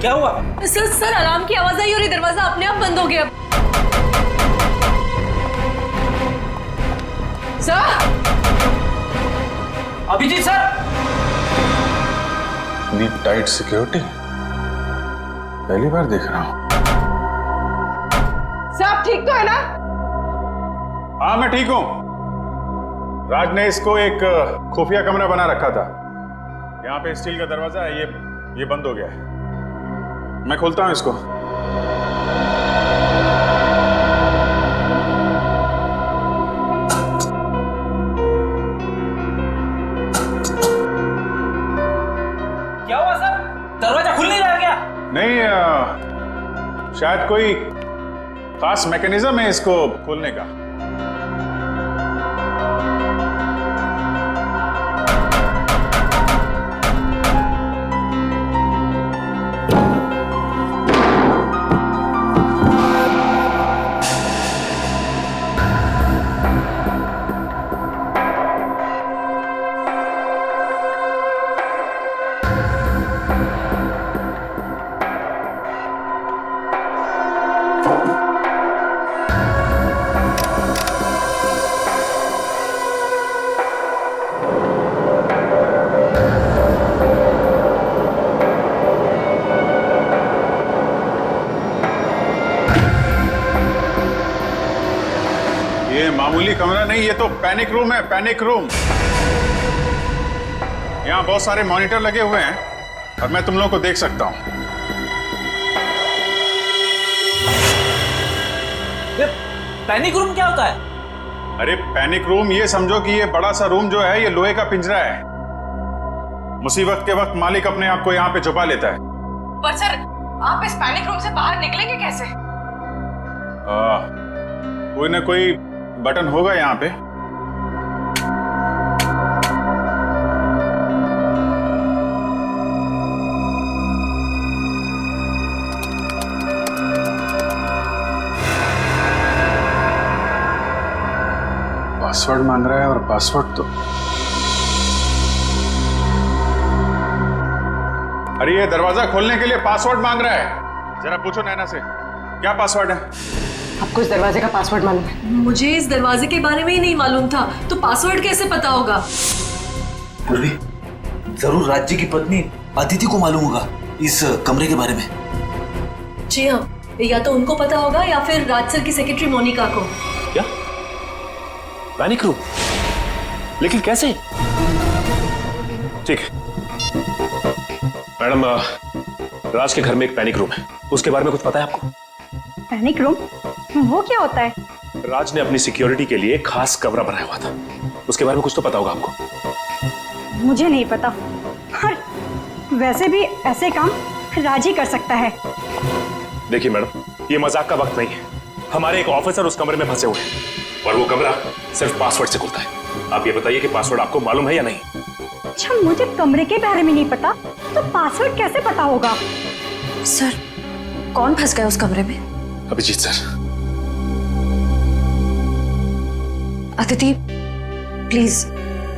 क्या हुआ? Sir alarm की आवाज आई और ये दरवाजा अपने आप बंद हो गया। सर! अभिजीत सर! इतनी टाइट सिक्योरिटी पहली बार देख रहा हूं। सर आप ठीक तो है ना? हाँ मैं ठीक हूं। राज ने इसको एक खुफिया कमरा बना रखा था। यहाँ पे स्टील का दरवाजा है, ये बंद हो गया है। मैं खोलता हूं इसको। क्या हुआ सर? दरवाजा खुल नहीं रहा क्या? नहीं शायद कोई खास मैकेनिज्म है इसको खोलने का। ये मामूली कमरा नहीं, ये तो पैनिक रूम है, पैनिक रूम। यहाँ बहुत सारे मॉनिटर लगे हुए हैं और मैं तुम लोगों को देख सकता हूँ। ये पैनिक रूम क्या होता है? अरे पैनिक रूम ये समझो कि ये बड़ा सा रूम जो है ये लोहे का पिंजरा है। मुसीबत के वक्त मालिक अपने आप को यहाँ पे छुपा लेता है। पर सर आप इस पैनिक रूम से बाहर निकलेंगे कैसे? कोई ना कोई बटन होगा यहाँ पे। पासवर्ड मांग रहा है और पासवर्ड तो अरे ये दरवाजा खोलने के लिए पासवर्ड मांग रहा है। जरा पूछो नैना से क्या पासवर्ड है। आपको इस दरवाजे का पासवर्ड मालूम है? मुझे इस दरवाजे के बारे में ही नहीं मालूम था, तो पासवर्ड कैसे पता होगा? पूर्वी, जरूर राज्य की पत्नी अदिति को मालूम होगा इस कमरे के बारे में। जी हाँ, या तो उनको पता होगा या फिर राज सर की सेक्रेटरी मोनिका को। क्या? Panic room? लेकिन कैसे? ठीक है मैडम, राज के घर में एक पैनिक रूम है, उसके बारे में कुछ पता है आपको? Panic room? वो क्या होता है? राज ने अपनी सिक्योरिटी के लिए खास कमरा बनाया हुआ था, उसके बारे में कुछ तो पता होगा आपको। मुझे नहीं पता। और वैसे भी ऐसे काम राज ही कर सकता है। देखिए मैडम, ये मजाक का वक्त नहीं है। हमारे एक ऑफिसर उस कमरे में फंसे हुए हैं और वो कमरा सिर्फ पासवर्ड से खुलता है। आप ये बताइए कि पासवर्ड आपको मालूम है या नहीं? अच्छा, मुझे कमरे के बारे में नहीं पता तो पासवर्ड कैसे पता होगा? सर कौन फंस गया उस कमरे में? अभिजीत सर। अदिति प्लीज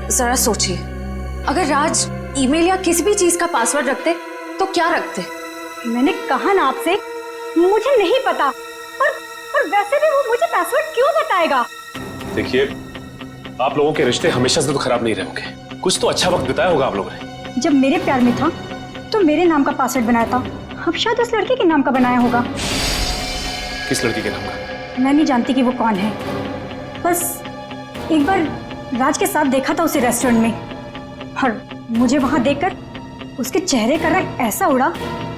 जरा सोचिए, अगर राज ईमेल या किसी भी चीज का पासवर्ड रखते तो क्या रखते? मैंने कहा ना आपसे, मुझे नहीं पता। और वैसे भी वो मुझे पासवर्ड क्यों बताएगा? देखिए, आप लोगों के रिश्ते हमेशा से तो खराब नहीं रहे होंगे, कुछ तो अच्छा वक्त बिताया होगा आप लोगों ने। जब मेरे प्यार में था तो मेरे नाम का पासवर्ड बनाया था, अब शायद उस लड़के के नाम का बनाया होगा। किस लड़की के नाम का? मैं नहीं जानती कि वो कौन है, बस एक बार राज के साथ देखा था उसे रेस्टोरेंट में, और मुझे वहां देखकर उसके चेहरे का रंग ऐसा उड़ा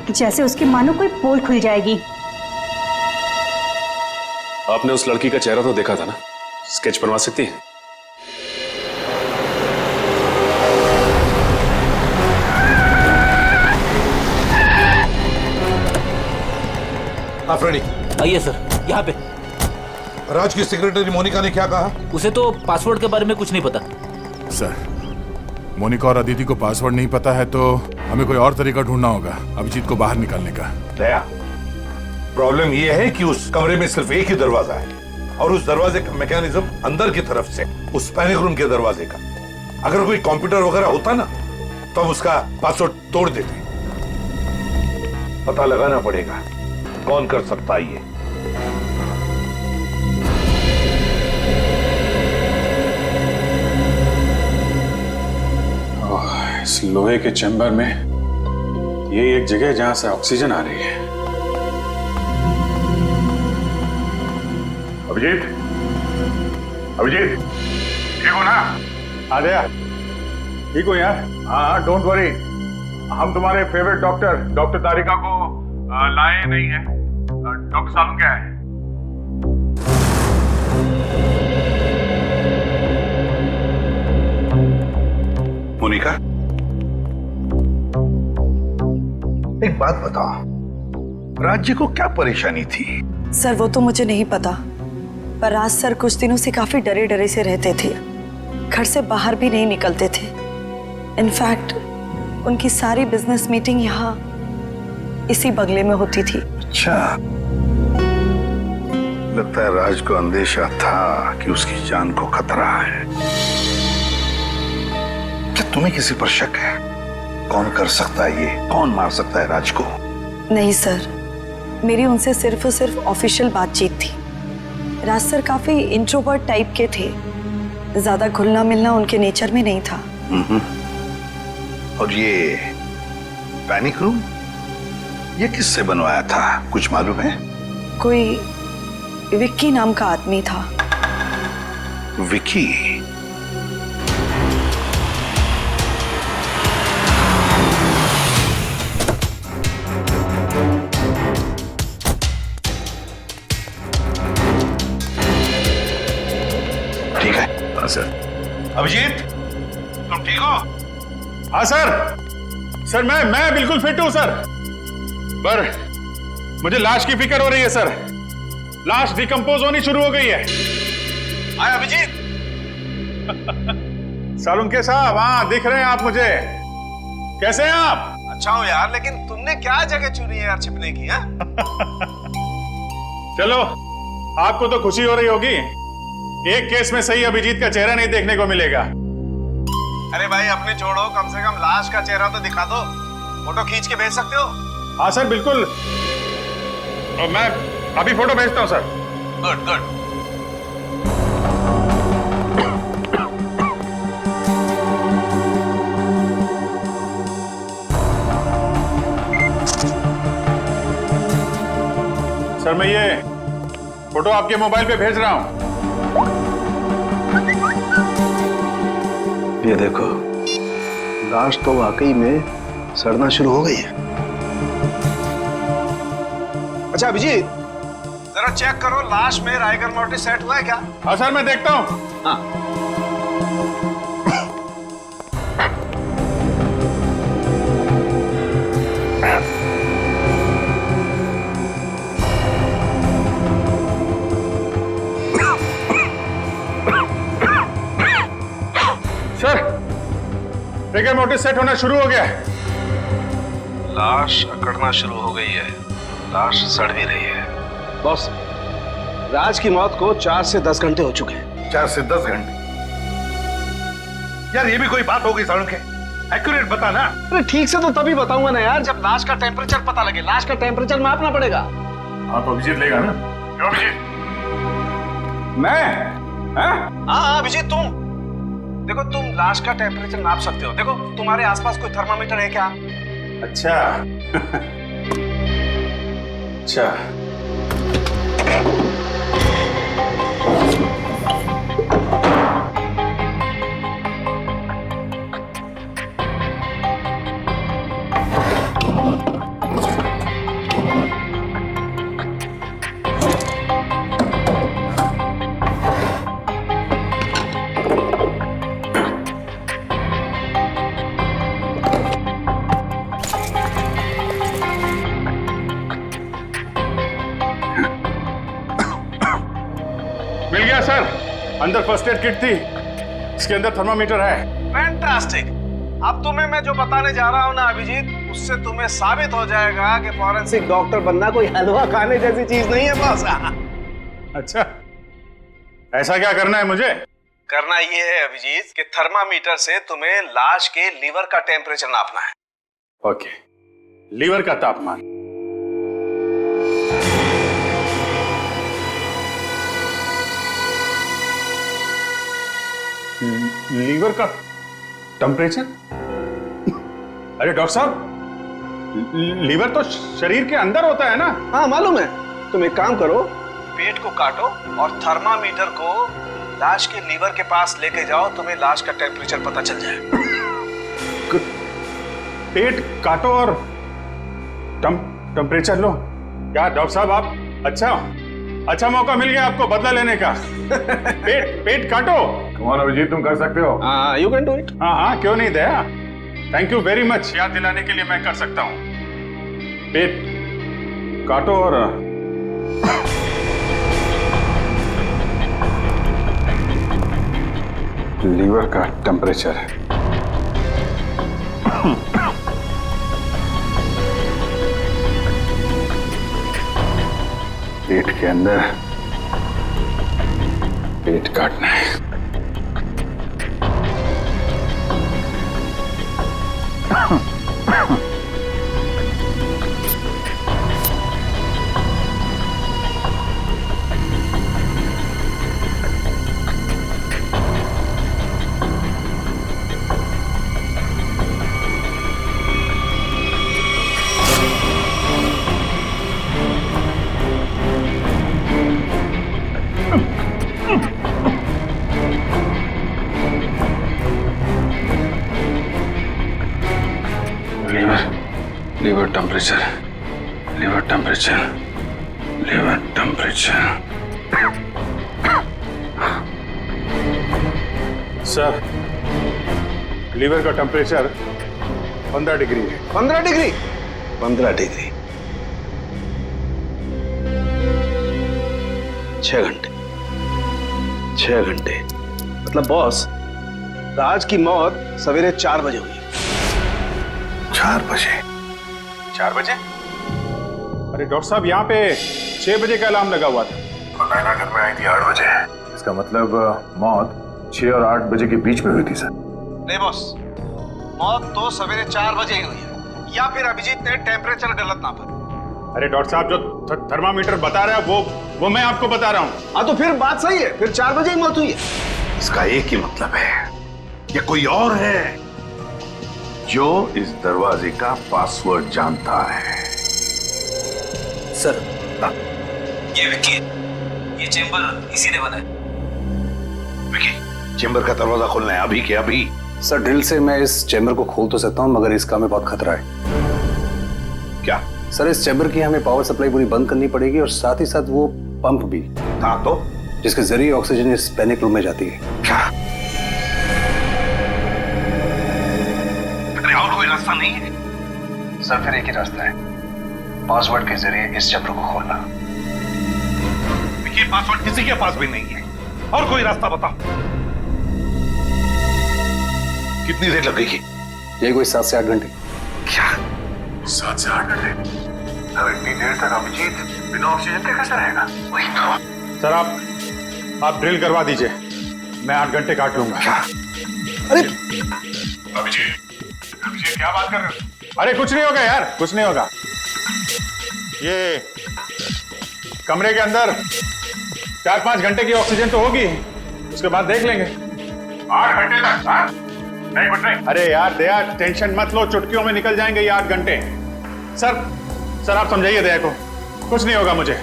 जैसे उसकी मानो कोई पोल खुल जाएगी। आपने उस लड़की का चेहरा तो देखा था ना, स्केच बनवा सकती है? आफरीदी, आइए सर, यहाँ पे। राज की सेक्रेटरी मोनिका ने क्या कहा? उसे तो पासवर्ड के बारे में कुछ नहीं पता। सर, मोनिका और अदिति को पासवर्ड नहीं पता है तो हमें कोई और तरीका ढूंढना होगा अभिजीत को बाहर निकालने का। दया, प्रॉब्लम यह है कि उस कमरे में सिर्फ एक ही दरवाजा है और उस दरवाजे का मैकेनिज्म अंदर की तरफ से, उस पैनिक रूम के दरवाजे का। अगर कोई कंप्यूटर वगैरह होता ना तो हम उसका पासवर्ड तोड़ देते। पता लगाना पड़ेगा कौन कर सकता है ये। इस लोहे के चैम्बर में ये एक जगह है जहां से ऑक्सीजन आ रही है। अभिजीत, अभिजीत, ठीक हो ना? आ गया। ठीक हो यार? हाँ, डोंट वरी। हम तुम्हारे फेवरेट डॉक्टर तारिका को लाए नहीं है। डॉक्टर सालम क्या है? मोनिका, एक बात बताओ, राज्य को क्या परेशानी थी? सर वो तो मुझे नहीं पता, पर आज सर कुछ दिनों से काफी डरे डरे से रहते थे, घर से बाहर भी नहीं निकलते थे। इनफैक्ट उनकी सारी बिजनेस मीटिंग यहाँ इसी बंगले में होती थी। अच्छा, लगता है राज को अंदेशा था कि उसकी जान को खतरा है। क्या तुम्हें किसी पर शक है? कौन कर सकता है ये? कौन मार सकता है राज को? नहीं सर, मेरी उनसे सिर्फ और सिर्फ ऑफिशियल बातचीत थी। राज सर काफी इंट्रोवर्ट टाइप के थे, ज्यादा घुलना मिलना उनके नेचर में नहीं था। और ये पैनिक रूम ये किससे बनवाया था, कुछ मालूम है? कोई विक्की नाम का आदमी था। विक्की? ठीक है। हाँ सर। अभिजीत, तुम ठीक हो? हाँ सर। सर मैं बिल्कुल फिट हूं सर, पर मुझे लाश की फिक्र हो रही है सर। लाश डिकम्पोज होनी शुरू हो गई है। आए अभिजीत। सालुंके साहब, हाँ दिख रहे हैं आप मुझे। कैसे हैं आप? अच्छा हो यार, लेकिन तुमने क्या जगह चुनी है यार छिपने की? है चलो, आपको तो खुशी हो रही होगी, एक केस में सही अभिजीत का चेहरा नहीं देखने को मिलेगा। अरे भाई अपने छोड़ो, कम से कम लाश का चेहरा तो दिखा दो, फोटो खींच के भेज सकते हो। हाँ सर बिल्कुल, और मैं अभी फोटो भेजता हूँ सर। Good good. सर मैं ये फोटो आपके मोबाइल पे भेज रहा हूँ। ये देखो, लाश तो वाकई में सड़ना शुरू हो गई है। अच्छा अभिजीत, जरा चेक करो लाश में राइगर मोर्टिस सेट हुआ है क्या? हाँ सर मैं देखता हूँ। हाँ। सर राइगर मोर्टिस सेट होना शुरू हो गया है। लाश अकड़ना शुरू हो गई है, लाश सड़ भी रही है। बॉस, राज की मौत को 4 से 10 घंटे हो चुके हैं। 4 से 10 घंटे? यार ये भी कोई बात हो गई सालुंके? एक्यूरेट बता ना। अरे ठीक से तो तभी बताऊंगा ना यार, जब लाश का टेम्परेचर पता लगे। लाश का टेम्परेचर मापना पड़ेगा। आप अभिजीत लेगा ना? क्यों अभिजीत? मैं? हाँ अभिजीत, तुम देखो, तुम लाश का टेम्परेचर नाप सकते हो। देखो तुम्हारे आसपास कोई थर्मामीटर है क्या? अच्छा। अच्छा। मिल गया सर, अंदर फर्स्ट एड किट थी, इसके अंदर थर्मामीटर है। फैंटास्टिक। अब तुम्हें मैं जो बताने जा रहा हूं ना अभिजीत, उससे तुम्हें साबित हो जाएगा कि फॉरेंसिक डॉक्टर बनना कोई हलवा खाने जैसी चीज नहीं है बॉस। अच्छा, ऐसा क्या करना है मुझे? करना ये है अभिजीत कि थर्मामीटर से तुम्हें लाश के लीवर का टेम्परेचर नापना है। ओके, लीवर का तापमान। लीवर का टेम्परेचर? अरे डॉक्टर साहब, लीवर तो शरीर के अंदर होता है ना? हाँ मालूम है। तुम एक काम करो, पेट को काटो और थर्मामीटर को लाश के लीवर के पास लेके जाओ, तुम्हें लाश का टेम्परेचर पता चल जाए। पेट काटो और टेम्परेचर लो? क्या डॉक्टर साहब आप अच्छा मौका मिल गया आपको बदला लेने का। पेट काटो। कमाल अभिजीत, तुम कर सकते हो। हाँ, यू कैन डू इट। हाँ, क्यों नहीं दया। थैंक यू वेरी मच, याद दिलाने के लिए मैं कर सकता हूँ। पेट काटो और लीवर का टेम्परेचर। पेट के अंदर पेट काटना है। Liver temperature. सर, लीवर का टेम्परेचर 15 डिग्री है। 15 डिग्री? 15 डिग्री। 6 घंटे। 6 घंटे मतलब बॉस, राज की मौत सवेरे 4 बजे हुई। 4 बजे? अरे डॉक्टर साहब, यहाँ पे 6 बजे का अलार्म लगा हुआ था। नैना घर में आई थी 8 बजे। इसका मतलब मौत 6 और 8 बजे के बीच में हुई थी सर। नहीं बॉस, मौत तो सवेरे 4 बजे ही हुई है, या फिर अभिजीत ने टेम्परेचर गलत नापा। अरे डॉक्टर साहब, जो थर्मामीटर बता रहा है वो मैं आपको बता रहा हूँ। हाँ तो फिर बात सही है, फिर 4 बजे ही मौत हुई है। इसका एक ही मतलब है, ये कोई और है जो इस दरवाजे का पासवर्ड जानता है। सर, ये विक्की है। ये चेंबर इसी ने बनाया। विकी, चेंबर का दरवाजा खोलना है अभी के अभी। सर, ड्रिल से मैं इस चेंबर को खोल तो सकता हूँ, मगर इसका हमें बहुत खतरा है। क्या? सर, इस चेंबर की हमें पावर सप्लाई पूरी बंद करनी पड़ेगी और साथ ही साथ वो पंप भी। हाँ तो? जिसके जरिए ऑक्सीजन इस पैनिक रूम में जाती है। क्या? और कोई रास्ता नहीं है? सर, फिर एक ही रास्ता है, पासवर्ड के जरिए इस चेंबर को खोलना। विकी, पासवर्ड किसी के पास भी नहीं है, और कोई रास्ता बताओ। कितनी देर लगेगी? ये कोई 7 से 8 घंटे। क्या? 7 से 8 घंटे? अब इतनी देर तक अभिजीत बिना ऑक्सीजन के कैसे रहेगा? वही तो। सर, आप ड्रिल करवा दीजिए, मैं 8 घंटे काट लूंगा। क्या? अरे अभिजीत क्या बात कर रहे हो? अरे कुछ नहीं होगा यार, कुछ नहीं होगा। ये कमरे के अंदर 4-5 घंटे की ऑक्सीजन तो होगी, उसके बाद देख लेंगे। 8 घंटे तक? हाँ? नहीं कुछ नहीं। अरे यार दया, टेंशन मत लो, चुटकियों में निकल जाएंगे ये 8 घंटे। सर आप समझाइए दया को, कुछ नहीं होगा मुझे।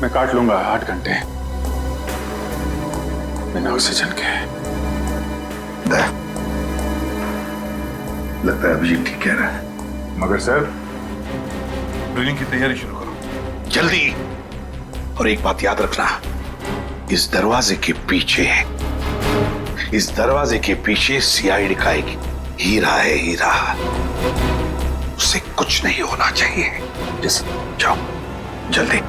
मैं काट लूंगा 8 घंटे बिना ऑक्सीजन के। लगता है अभिजीत ठीक कह रहा है, मगर सर, ड्रिलिंग की तैयारी शुरू करो जल्दी। और एक बात याद रखना, इस दरवाजे के पीछे सीआईडी का एक हीरा है, हीरा। उसे कुछ नहीं होना चाहिए। जाओ जल्दी।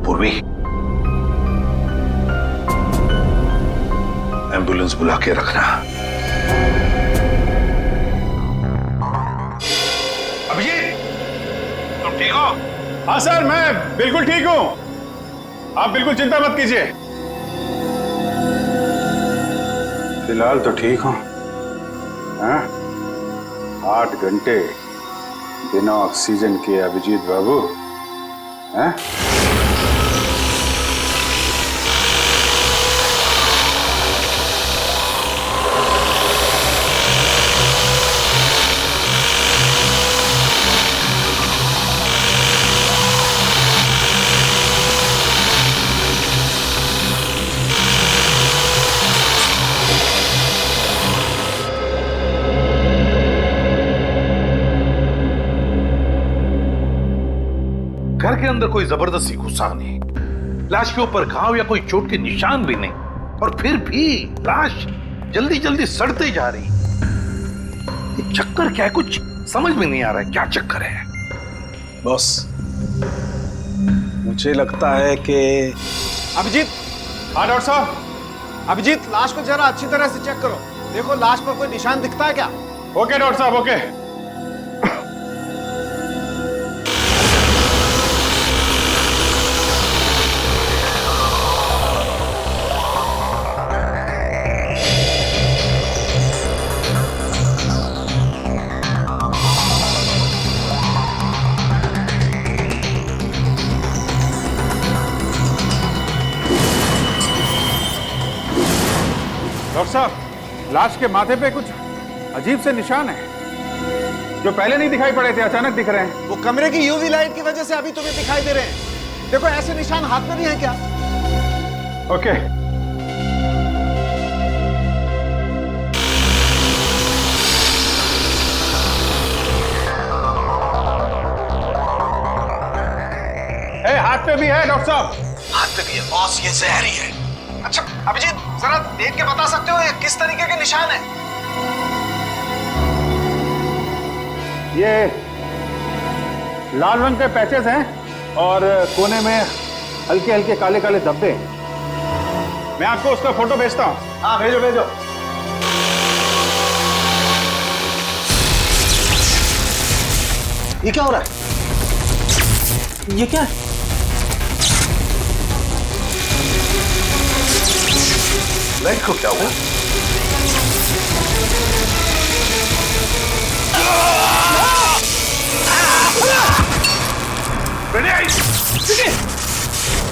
पूर्वी, एम्बुलेंस बुला के रखना। अभिजीत, तुम ठीक हो? हाँ सर, मैं बिल्कुल ठीक हूं, आप बिल्कुल चिंता मत कीजिए। फिलहाल तो ठीक हूं। हाँ? 8 घंटे बिना ऑक्सीजन के अभिजीत बाबू हैं? घर के अंदर कोई जबरदस्ती घुसा नहीं, लाश के ऊपर घाव या कोई चोट के निशान भी नहीं, और फिर भी लाश जल्दी जल्दी सड़ते जा रही। ये चक्कर क्या है, कुछ समझ में नहीं आ रहा है, क्या चक्कर है? बॉस, मुझे लगता है कि अभिजीत। हाँ डॉक्टर साहब। अभिजीत, लाश को जरा अच्छी तरह से चेक करो, देखो लाश पर कोई निशान दिखता है क्या? ओके डॉक्टर साहब, ओके। डॉक्टर साहब, लाश के माथे पे कुछ अजीब से निशान है जो पहले नहीं दिखाई पड़े थे, अचानक दिख रहे हैं। वो कमरे की यूवी लाइट की वजह से अभी तुम्हें दिखाई दे रहे हैं। देखो ऐसे निशान हाथ में भी है क्या? ओके। हाथ पे भी है डॉक्टर साहब। हाथ पे भी है बॉस, ये जहर ही है। अच्छा अभिजीत, जरा देख के बता सकते हो ये किस तरीके के निशान है? ये लाल रंग के पैचेस हैं और कोने में हल्के हल्के काले काले धब्बे। मैं आपको उसका फोटो भेजता हूं। हाँ भेजो भेजो। ये क्या हो रहा है? ये क्या है? लाइट को क्या हुआ?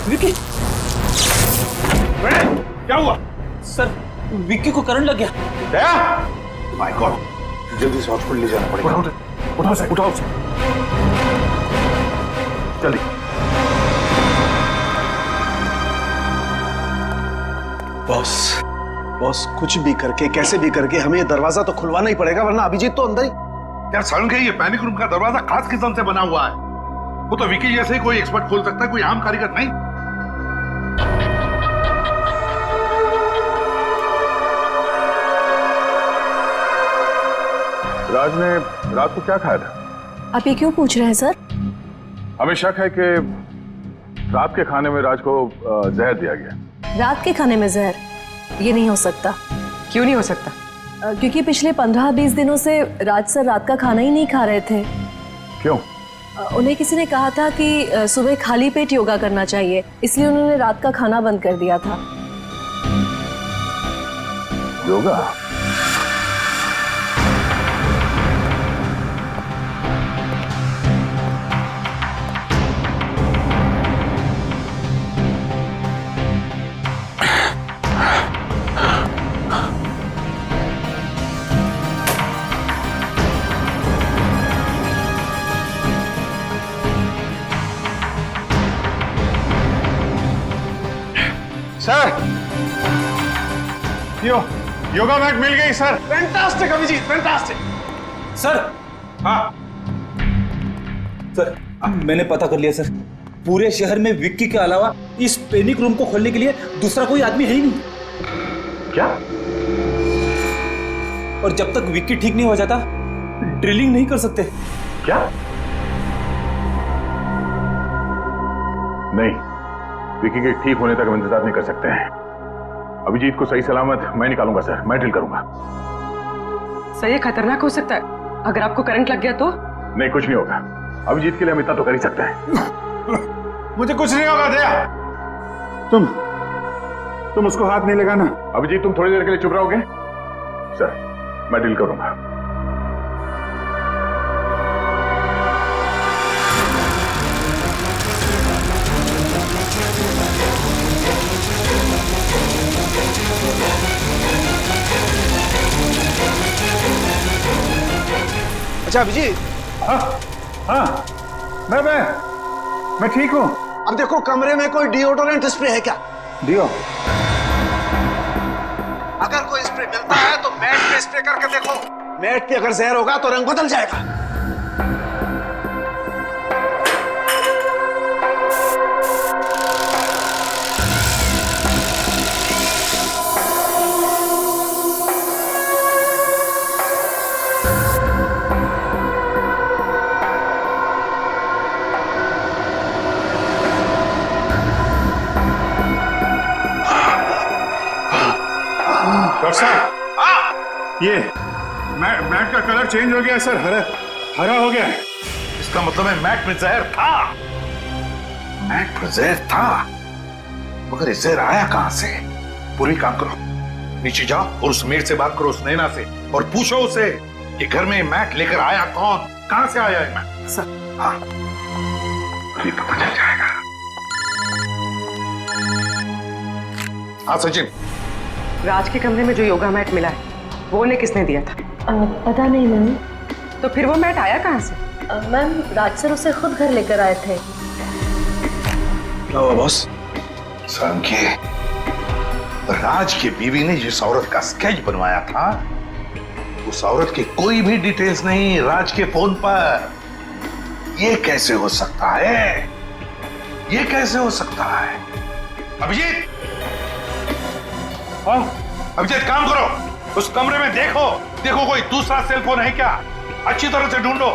विक्की, क्या हुआ? सर विक्की को करंट लग गया। माय गॉड, जल्दी से हॉस्पिटल ले जाना पड़ेगा। उठाओ सर, उठाओ सर, जल्दी। बॉस, बॉस कुछ भी करके, कैसे भी करके हमें ये दरवाजा तो खुलवाना ही पड़ेगा, वरना अभिजीत तो अंदर ही। यार समझ गए, ये पैनिक रूम का दरवाजा खास किस्म से बना हुआ है। वो तो विकी जैसे ही कोई एक्सपर्ट खोल सकता है, कोई आम कारीगर नहीं। राज ने रात को क्या खाया था? आप ये क्यों पूछ रहे हैं सर? हमें शक है कि रात के खाने में राज को जहर दिया गया। रात के खाने में जहर? ये नहीं हो सकता। क्यों नहीं हो सकता? क्योंकि पिछले 15-20 दिनों से राज सर रात का खाना ही नहीं खा रहे थे। क्यों? उन्हें किसी ने कहा था कि सुबह खाली पेट योगा करना चाहिए, इसलिए उन्होंने रात का खाना बंद कर दिया था। योगा? सर, योगा मैट मिल गई sir. Fantastic Abhijit, fantastic. Sir, हाँ सर मैंने पता कर लिया सर, पूरे शहर में विक्की के अलावा इस पैनिक रूम को खोलने के लिए दूसरा कोई आदमी है ही नहीं। क्या? और जब तक विक्की ठीक नहीं हो जाता ड्रिलिंग नहीं कर सकते। क्या? नहीं, विक्की के ठीक होने तक हम इंतजार नहीं कर सकते हैं। अभिजीत को सही सलामत मैं निकालूंगा सर, मैं ड्रिल करूंगा। सर ये खतरनाक हो सकता है, अगर आपको करंट लग गया तो? नहीं, कुछ नहीं होगा। अभिजीत के लिए हम इतना तो कर ही सकते हैं। मुझे कुछ नहीं होगा दया। तुम उसको हाथ नहीं लगाना। अभिजीत तुम थोड़ी देर के लिए चुप रहोगे? सर मैं डील करूंगा। अच्छा अभिजीत। हाँ हाँ, मैं ठीक हूँ। अब देखो कमरे में कोई डिओडोरेंट स्प्रे है क्या? डियो? अगर कोई स्प्रे मिलता है तो मैट पे स्प्रे करके देखो। मैट पे अगर जहर होगा तो रंग बदल जाएगा। डॉक्टर साहब, ये मैट का कलर चेंज हो गया है सर, हरा हो गया है। इसका मतलब है मैट में जहर था। मैट में जहर था, मगर ये जहर आया कहां से? पूरी काम करो, नीचे जाओ और उस मेड से बात करो, उस नैना से, और पूछो उसे कि घर में मैट लेकर आया कौन, कहां से आया है मैट? सर हाँ, अभी पता चल जाएगा। हाँ सचिन, राज के कमरे में जो योगा मैट मिला है वो उन्हें किसने दिया था? पता नहीं मैम। तो फिर वो मैट आया कहाँ से? मैम राज सर उसे खुद घर लेकर आए थे। क्या हुआ बॉस? संख्य, राज की बीवी ने जिस औरत का स्केच बनवाया था उस औरत की कोई भी डिटेल्स नहीं राज के फोन पर। ये कैसे हो सकता है? ये कैसे हो सकता है? अभिजीत, अभिजीत काम करो, उस कमरे में देखो कोई दूसरा सेल फोन है क्या? अच्छी तरह से ढूंढो।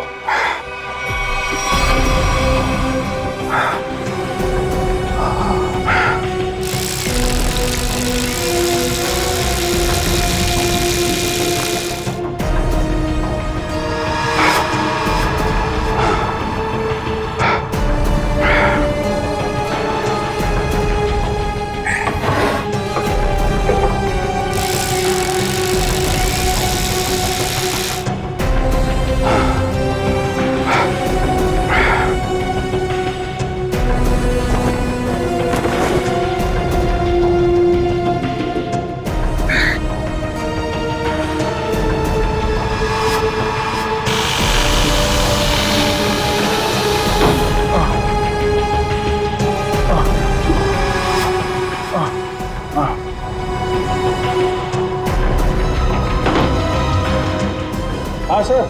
हाँ सर,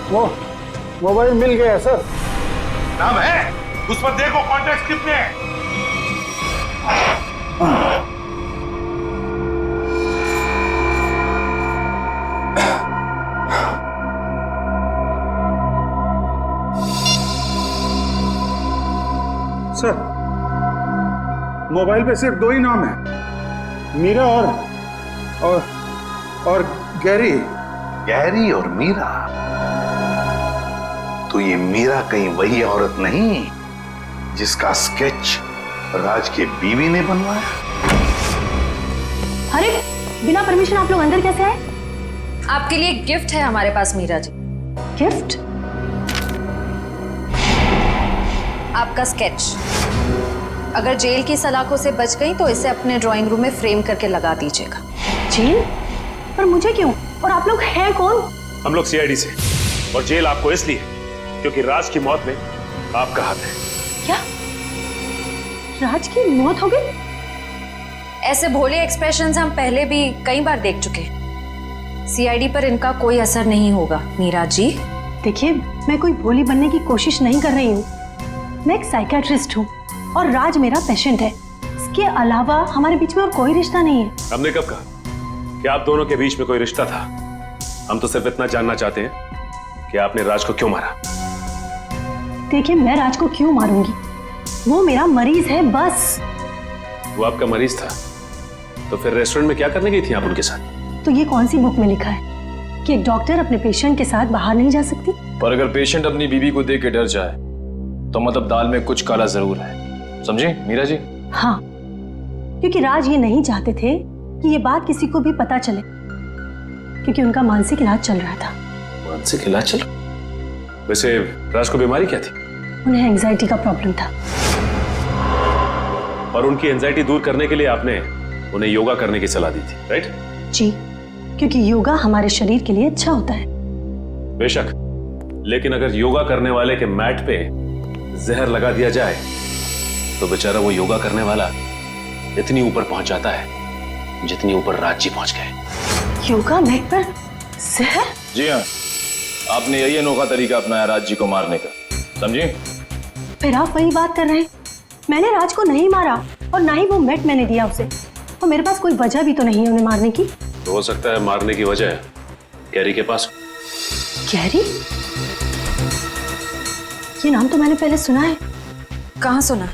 वो मोबाइल मिल गया सर। नाम है उस पर, देखो कॉन्टैक्ट कितने हैं। सर मोबाइल पे सिर्फ 2 ही नाम है, मीरा और गैरी। गैरी और मीरा? तो ये मीरा कहीं वही औरत नहीं जिसका स्केच राज के बीवी ने बनवाया? अरे बिना परमिशन आप लोग अंदर कैसे आए? आपके लिए गिफ्ट है हमारे पास मीरा जी। गिफ्ट? आपका स्केच। अगर जेल की सलाखों से बच गई तो इसे अपने ड्राइंग रूम में फ्रेम करके लगा दीजिएगा। जेल? पर मुझे क्यों? और आप लोग हैं कौन? हम लोग सीआईडी से, और जेल आपको इसलिए क्योंकि राज की मौत में आपका हाथ है। क्या? राज की मौत हो गई? ऐसे भोले एक्सप्रेशंस हम पहले भी कई बार देख चुके हैं। सीआईडी पर इनका कोई असर नहीं होगा मीरा जी। देखिए, मैं कोई भोली बनने की कोशिश नहीं कर रही हूँ। मैं एक साइकियाट्रिस्ट हूँ और राज मेरा पेशेंट है। इसके अलावा हमारे बीच में और कोई रिश्ता नहीं है। हमने कब कहा कि आप दोनों के बीच में कोई रिश्ता था? हम तो सिर्फ इतना जानना चाहते हैं कि आपने राज को क्यों मारा। देखिए, मैं राज को क्यों मारूंगी? वो मेरा मरीज है, बस। वो आपका मरीज था तो फिर रेस्टोरेंट में क्या करने गई थी आप उनके साथ? तो ये कौन सी बुक में लिखा है कि एक डॉक्टर अपने पेशेंट के साथ बाहर नहीं जा सकती? पर अगर पेशेंट अपनी बीवी को देख के डर जाए तो मतलब दाल में कुछ काला जरूर है, समझे मीरा जी? हाँ, क्योंकि राज ये नहीं चाहते थे कि ये बात किसी को भी पता चले, क्योंकि उनका मानसिक इलाज चल रहा था। मानसिक इलाज चल? वैसे राज को बीमारी क्या थी? उन्हें एंजाइटी का प्रॉब्लम था। और उनकी एंजाइटी दूर करने के लिए आपने उन्हें योगा करने की सलाह दी थी, राइट? जी, क्योंकि योगा हमारे शरीर के लिए अच्छा होता है। बेशक, लेकिन अगर योगा करने वाले के मैट पे जहर लगा दिया जाए तो बेचारा वो योगा करने वाला इतनी ऊपर पहुंच जाता है जितनी ऊपर राज जी पहुंच गए। योगा मैट पर जहर? जी हाँ, आपने यही अनोखा तरीका अपनाया राज जी को मारने का, समझे? फिर आप वही बात कर रहे हैं। मैंने राज को नहीं मारा और ना ही वो मैट मैंने दिया उसे, और मेरे पास कोई वजह भी तो नहीं है उन्हें मारने की। तो हो सकता है मारने की वजह गैरी के पास। गैरी? ये नाम तो मैंने पहले सुना है। कहाँ सुना?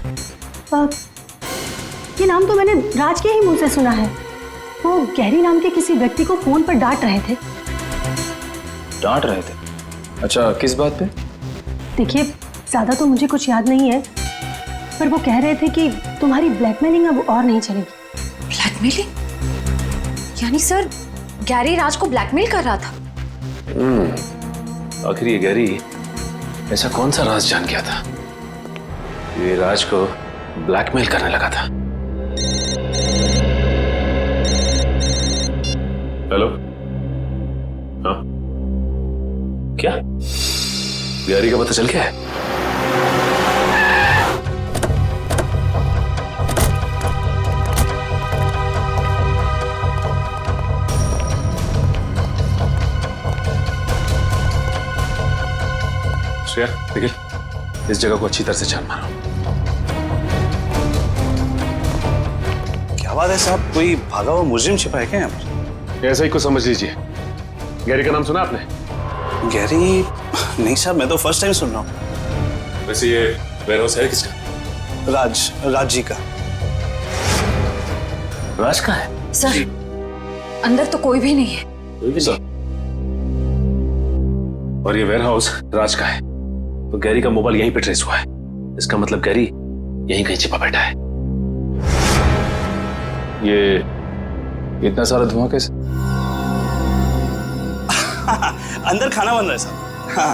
ये नाम तो मैंने राज के ही मुंह से सुना है। वो गैरी नाम के किसी व्यक्ति को फोन पर डांट रहे थे। डांट रहे थे? अच्छा, किस बात पे? देखिए, ज्यादा तो मुझे कुछ याद नहीं है, पर वो कह रहे थे कि तुम्हारी ब्लैकमेलिंग अब और नहीं चलेगी। ब्लैकमेलिंग? यानी सर गैरी राज को ब्लैकमेल कर रहा था? आखिर ये गैरी ऐसा कौन सा राज जान गया था ये राज को ब्लैकमेल करने लगा था? हेलो? हाँ, क्या गैरी का पता चल गया है? श्रेया, निखिल, इस जगह को अच्छी तरह से छान मारो। क्या बात है साहब, कोई भागा हुआ मुजरिम छिपा है क्या यहाँ पर? ऐसा ही कुछ समझ लीजिए। गैरी का नाम सुना आपने? गैरी? नहीं साहब, मैं तो फर्स्ट टाइम सुन रहा हूँ। वैसे ये वेयरहाउस है किसका? राज जी का। राज का है? सर, अंदर तो कोई भी नहीं है। कोई भी नहीं? और ये वेयरहाउस राज का है, तो गैरी का मोबाइल यहीं पे ट्रेस हुआ है। इसका मतलब गैरी यहीं कहीं छिपा बैठा है। ये इतना सारा धुआं कैसे? अंदर खाना बन रहा है साहब। हाँ।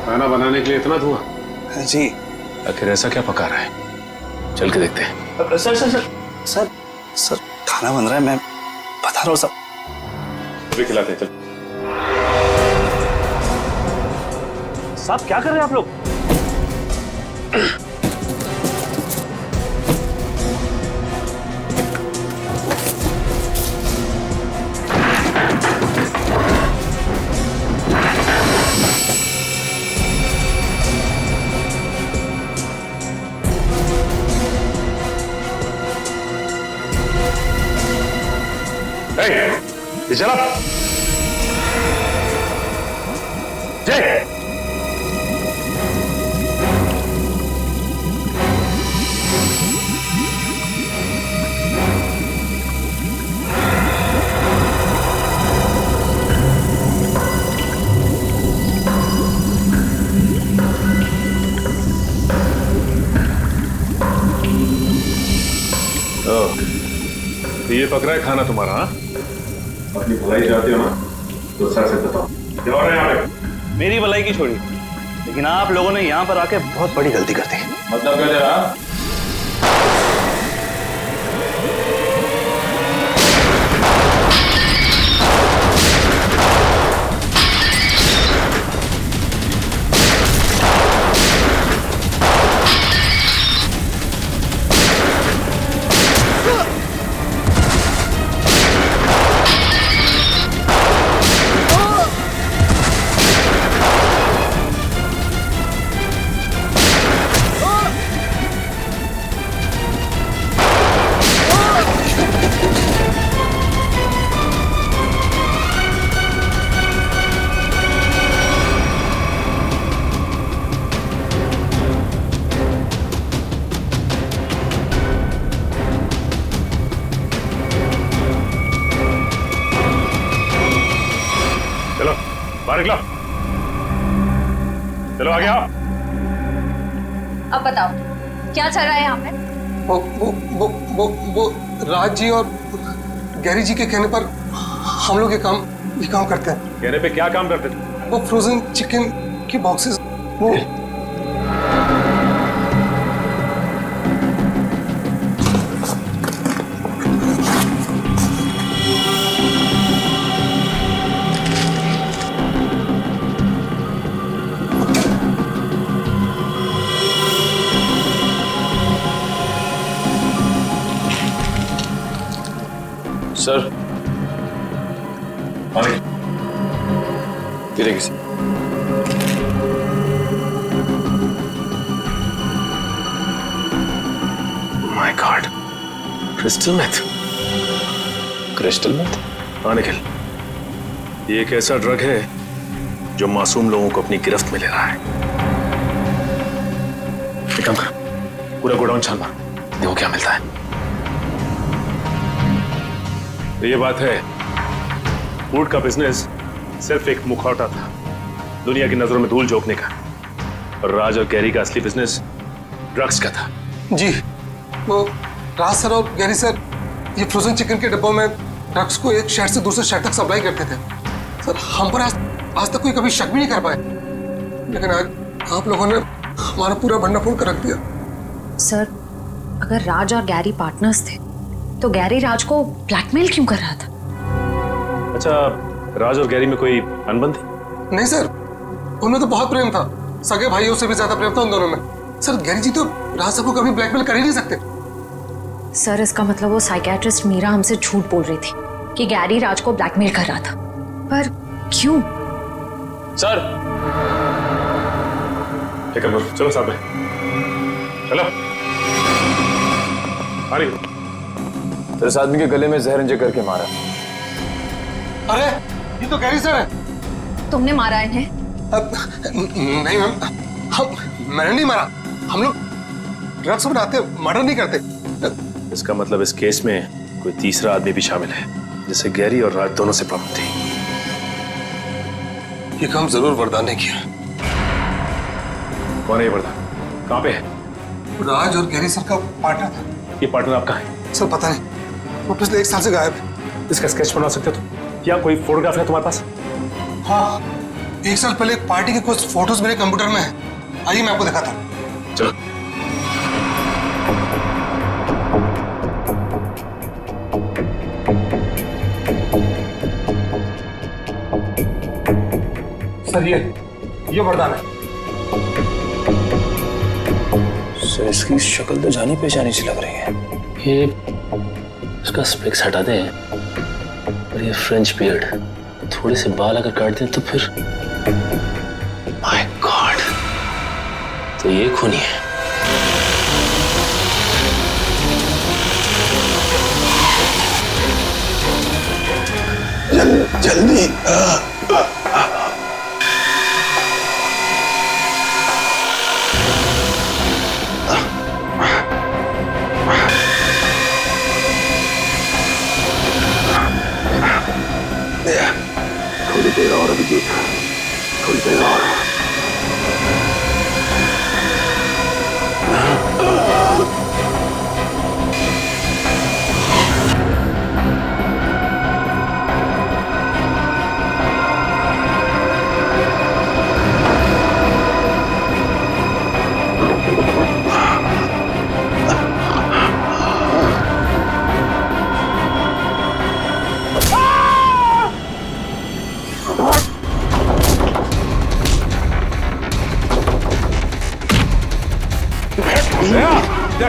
खाना बनाने के लिए इतना धुआं? जी। आखिर ऐसा क्या पका रहा है? चल के देखते हैं। Sir sir sir sir sir खाना बन रहा है, मैं बता रहा हूँ साहब। अभी खिलाते हैं, चल। साहब क्या कर रहे हैं आप लोग? ये चला जय। तो ये पक रहा है खाना तुम्हारा? हाँ, अपनी भलाई चाहते हो ना तो सर से बताओ क्या हो रहा है यहाँ पे? मेरी भलाई की छोड़ी, लेकिन आप लोगों ने यहाँ पर आके बहुत बड़ी गलती कर दी। मतलब क्या दे रहा? बाहर निकलो, चलो आगे आओ। अब बताओ क्या चल रहा है यहाँ पे? वो राज जी और गैरी जी के कहने पर हम लोग ये काम करते हैं। कहने पे क्या काम करते थे? वो फ्रोजन चिकन की बॉक्सेस, वो सर धीरे किसी my god, crystal meth. Crystal meth? हाँ निखिल, ये एक ऐसा ड्रग है जो मासूम लोगों को अपनी गिरफ्त में ले रहा है। एक काम कर, पूरा गोडाउन छान मार, देखो क्या मिलता है। तो ये बात है, फूड का बिजनेस सिर्फ एक मुखौटा था दुनिया की नजरों में धूल झोंकने का, और राज और गैरी का असली बिजनेस ड्रग्स का था। जी, वो राज सर और गैरी सर ये फ्रोजन चिकन के डिब्बों में ड्रग्स को एक शहर से दूसरे शहर तक सप्लाई करते थे। सर हम पर आज तक कोई कभी शक भी नहीं कर पाए, लेकिन आज आप लोगों ने हमारा पूरा भंडाफोड़ कर रख दिया। सर, अगर राज और गैरी पार्टनर्स थे तो गैरी राज को ब्लैकमेल क्यों कर रहा था? अच्छा, राज और गैरी में कोई अनबन थी? नहीं सर, उनमें तो बहुत प्रेम था, सगे भाइयों से भी ज्यादा प्रेम था उन दोनों में। सर गैरी जी तो राज साहब को कभी ब्लैकमेल कर ही नहीं सकते। सर इसका मतलब वो साइकियाट्रिस्ट मीरा हमसे झूठ बोल रही थी कि गैरी राज को ब्लैकमेल कर रहा था, पर क्यों? सर एक काम करो, चलो साथ में चलो। अरे तो इस आदमी के गले में जहर इंजेक्ट करके मारा। अरे ये तो गैरी सर है। तुमने मारा इन्हें? नहीं मैम, मैंने नहीं मारा। हम लोग ड्रग्स बनाते, मर्डर नहीं करते। इसका मतलब इस केस में कोई तीसरा आदमी भी शामिल है, जिसे गैरी और राज दोनों से प्रॉब्लम थी। ये काम जरूर वरदान ने किया। कौन है ये वरदान? कहाँ पे है? राज और गैरी सर का पार्टनर था। ये पार्टनर आपका है? सर पता नहीं, वो पिछले 1 साल से गायब है। इसका स्केच बना सकते हो तुम? या कोई फोटोग्राफ है तुम्हारे पास? हाँ, 1 साल पहले एक पार्टी के कुछ फोटोज मेरे कंप्यूटर में है। आइए मैं आपको दिखाता हूँ। चलो। सर ये वरदान है। सर इसकी शक्ल तो जानी पहचानी सी लग रही है। ये इसका स्पेक्स हटा दें और ये फ्रेंच बियर्ड, थोड़े से बाल अगर काट दें तो फिर माय गॉड, तो ये खूनी है। जल्दी थोड़ी देर और अभिजीत, थोड़ी देर और।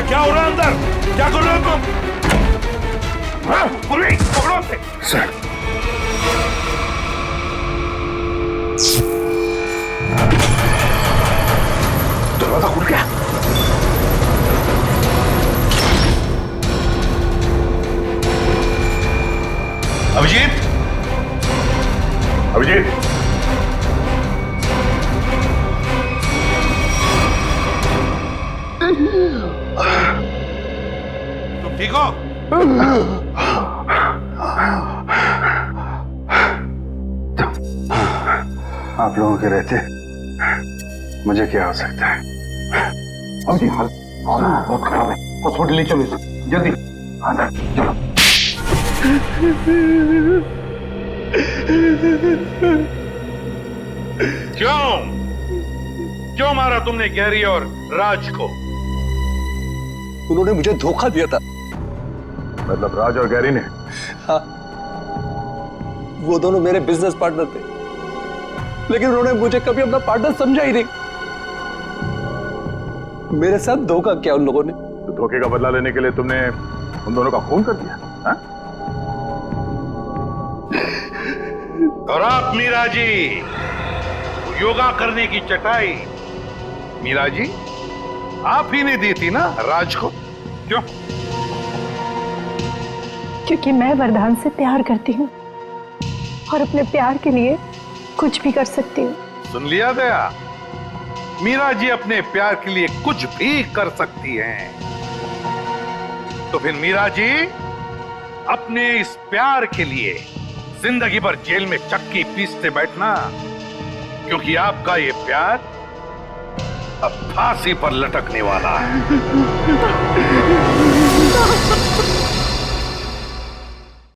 क्या हो रहा है अंदर? क्या कर रहे हो तुम? पुलिस पकड़ो से। सर दरवाजा खुल गया। अभिजीत, अभिजीत, तुम ठीक हो? आप लोगों के रहते मुझे क्या हो सकता है? अभिजीत हालत बहुत खराब है, हॉस्पिटल ले चलो जल्दी। अंदर चलो। क्यों मारा तुमने गैरी और राज को? उन्होंने मुझे धोखा दिया था। मतलब राज और गैरी ने? हाँ, वो दोनों मेरे बिजनेस पार्टनर थे, लेकिन उन्होंने मुझे कभी अपना पार्टनर समझा ही नहीं। मेरे साथ धोखा किया उन लोगों ने। तो धोखे का बदला लेने के लिए तुमने उन दोनों का खून कर दिया? हाँ? और आप मीरा जी, योगा करने की चटाई मीरा जी आप ही ने दी थी ना राज को? क्यों? क्योंकि मैं वरदान से प्यार करती हूँ और अपने प्यार के लिए कुछ भी कर सकती हूँ। सुन लिया गया? मीरा जी अपने प्यार के लिए कुछ भी कर सकती हैं। तो फिर मीरा जी अपने इस प्यार के लिए जिंदगी भर जेल में चक्की पीसते बैठना, क्योंकि आपका ये प्यार अब फांसी पर लटकने वाला है।